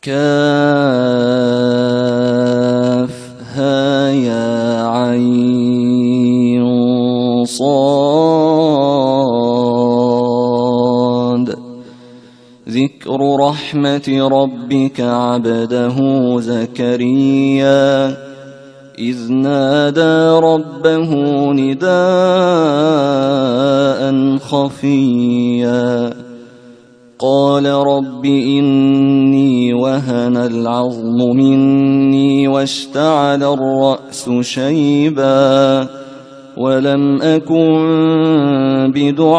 كافها يا عين صاد. ذكر رحمة ربك عبده زكريا إذ نادى ربه نداء خفيا قال رب إني وهن العظم مني واشتعل الرأس شيبا ولم أكن بدعائك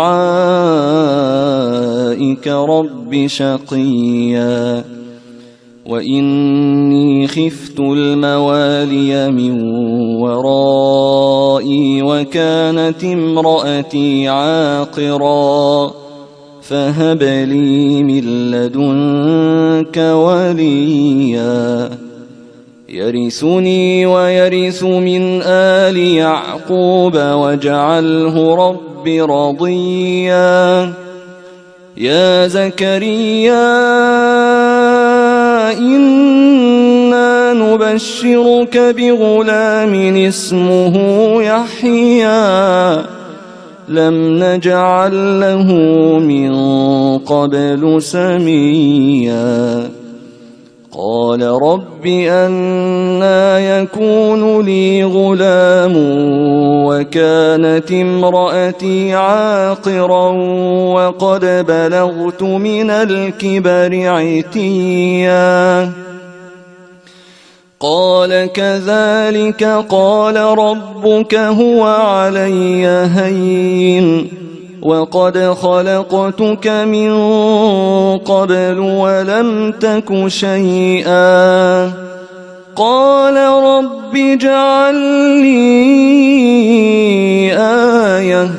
رب شقيا وإني خفت الموالي من ورائي وكانت امرأتي عاقرا فهب لي من لدنك وليا يرثني ويرث من آل يعقوب واجعله رب رضيا. يا زكريا إنا نبشرك بغلام اسمه يحيى لم نجعل له من قبل سميا قال رب أنى يكون لي غلام وكانت امرأتي عاقرا وقد بلغت من الكبر عتيا قال كذلك قال ربك هو علي هين وقد خلقتك من قبل ولم تك شيئا قال رب اجعل لي آية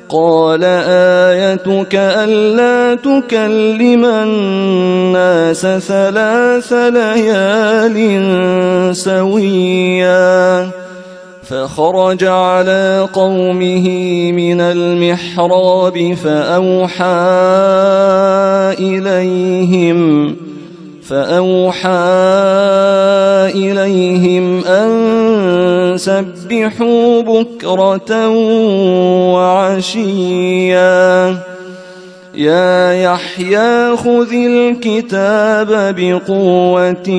قال آيتك ألا تكلم الناس 3 ليال سويا فخرج على قومه من المحراب فأوحى إليهم أن سبحوا بكرة وعشيا يا يحيى خذ الكتاب بقوة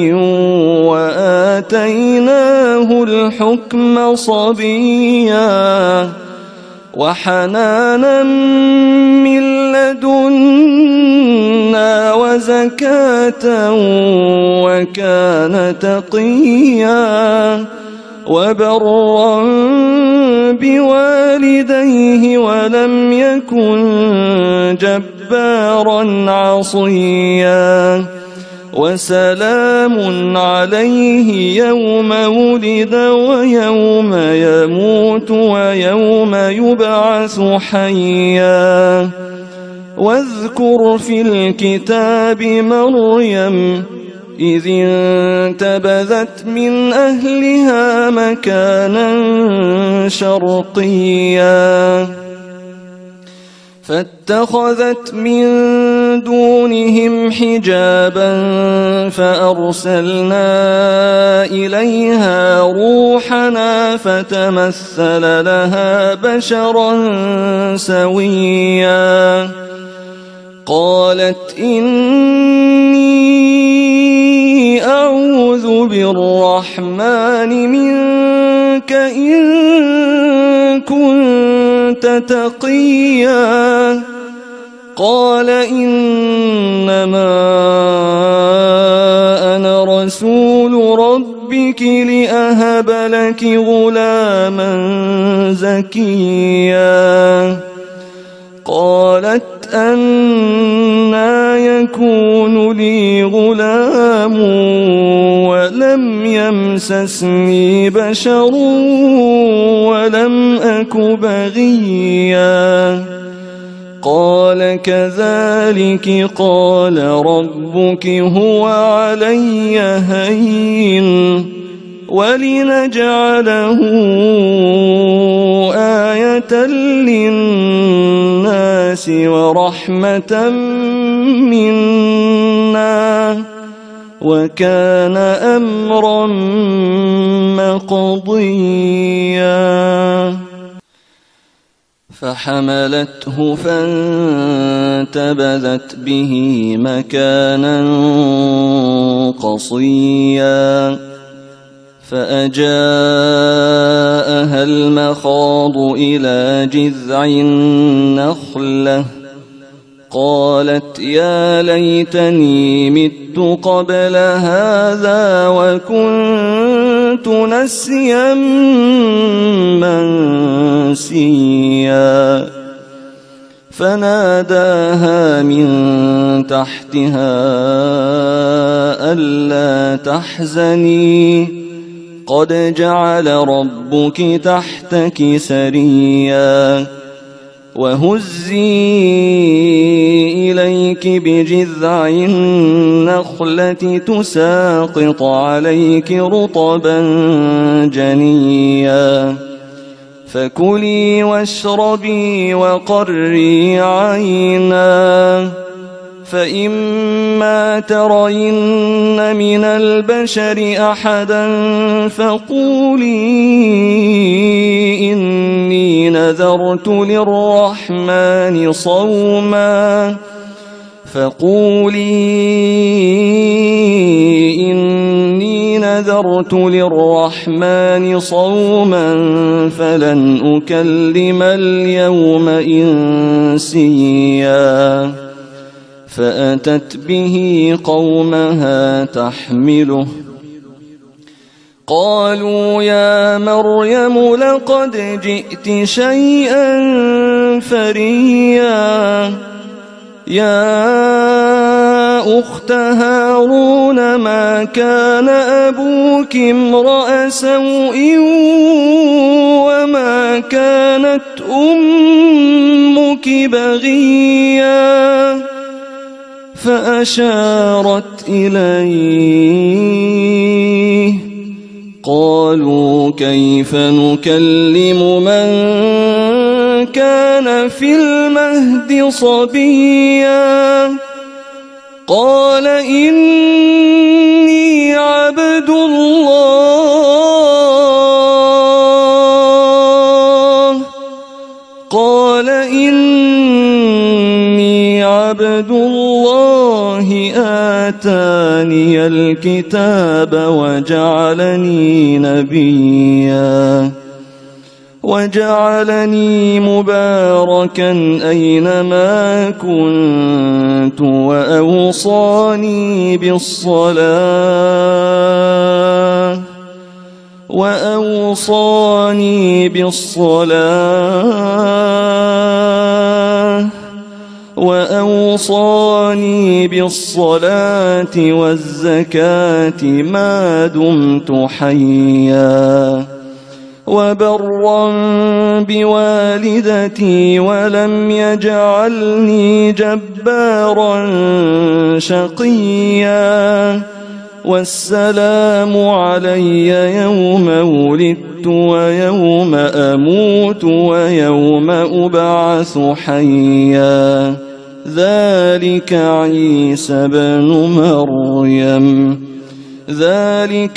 وآتيناه الحكم صبيا وحنانا من لدنا وزكاة وكان تقيا وبرا بوالديه ولم يكن جبارا عصيا وسلام عليه يوم ولد ويوم يموت ويوم يبعث حيا واذكر في الكتاب مريم إذ انتبذت من أهلها مكانا شرقيا فاتخذت من دونهم حجابا فأرسلنا إليها روحنا فتمثل لها بشرا سويا قالت إني أعوذ بالرحمن منك إن كنت تقيا قال إنما أنا رسول ربك لأهب لك غلاما زكيا قالت أنى يكون لي غلام ولم يمسسني بشر ولم أك بغيا قال كذلك قال ربك هو علي هين ولنجعله آية للناس ورحمة منا وكان أمرا مقضيا فحملته فانتبذت به مكانا قصيا فأجاءها المخاض إلى جذع النخلة قالت يا ليتني مت قبل هذا وكنت نسيا منسيا فناداها من تحتها ألا تحزني قد جعل ربك تحتك سريا وهزي إليك بجذع النخلة تساقط عليك رطبا جنيا فكلي واشربي وقري عينا فإما ترين من البشر أحدا فقولي إني نذرت للرحمن صوما فلن أكلم اليوم إنسيا فأتت به قومها تحمله قالوا يا مريم لقد جئت شيئا فريا يا أخت هارون ما كان أبوك امرأ سوء وما كانت أمك بغيا فأشارت إليه قالوا كيف نكلم من كان في المهد صبيا قال إني عبد الله آتاني الكتاب وجعلني نبيا وجعلني مباركا أينما كنت وأوصاني بالصلاة والزكاة ما دمت حيا وبرا بوالدتي ولم يجعلني جبارا شقيا والسلام علي يوم ولدت ويوم أموت ويوم أبعث حيا ذلك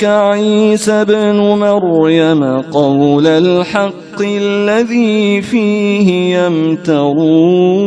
عيسى بن مريم قول الحق الذي فيه يمترون.